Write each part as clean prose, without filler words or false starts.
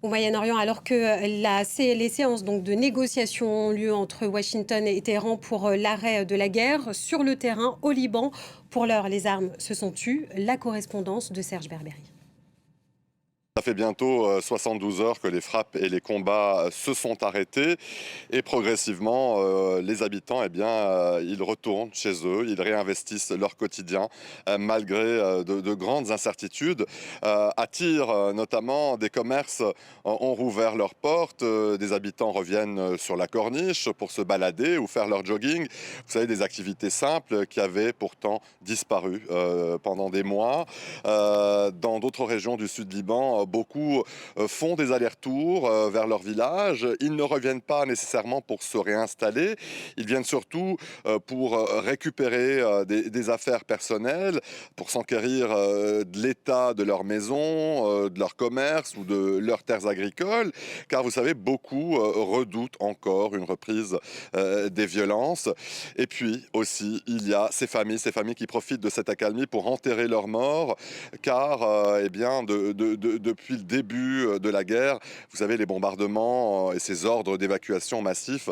Au Moyen-Orient, alors que les séances donc, de négociation ont lieu entre Washington et Téhéran pour l'arrêt de la guerre, sur le terrain, au Liban, pour l'heure, les armes se sont tues. La correspondance de Serge Berberi. Ça fait bientôt 72 heures que les frappes et les combats se sont arrêtés et progressivement, les habitants, ils retournent chez eux, ils réinvestissent leur quotidien malgré de grandes incertitudes. À Tyr, notamment, des commerces ont rouvert leurs portes, des habitants reviennent sur la corniche pour se balader ou faire leur jogging. Vous savez, des activités simples qui avaient pourtant disparu pendant des mois. Dans d'autres régions du sud Liban, beaucoup font des allers-retours vers leur village. Ils ne reviennent pas nécessairement pour se réinstaller. Ils viennent surtout pour récupérer des affaires personnelles, pour s'enquérir de l'état de leur maison, de leur commerce ou de leurs terres agricoles. Car vous savez, beaucoup redoutent encore une reprise des violences. Et puis aussi, il y a ces familles qui profitent de cette accalmie pour enterrer leurs morts, car depuis le début de la guerre, vous savez, les bombardements et ces ordres d'évacuation massifs,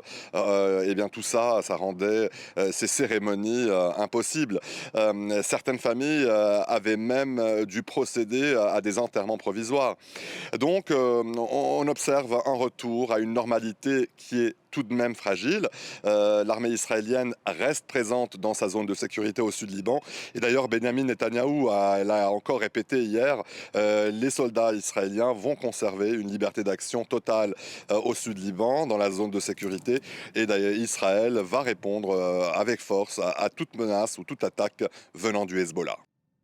tout ça, ça rendait ces cérémonies impossibles. Certaines familles avaient même dû procéder à des enterrements provisoires. Donc, on observe un retour à une normalité qui est tout de même fragile. L'armée israélienne reste présente dans sa zone de sécurité au sud Liban. Et d'ailleurs, Benjamin Netanyahou l'a encore répété hier, les soldats israéliens vont conserver une liberté d'action totale au sud Liban, dans la zone de sécurité. Et d'ailleurs, Israël va répondre avec force à toute menace ou toute attaque venant du Hezbollah.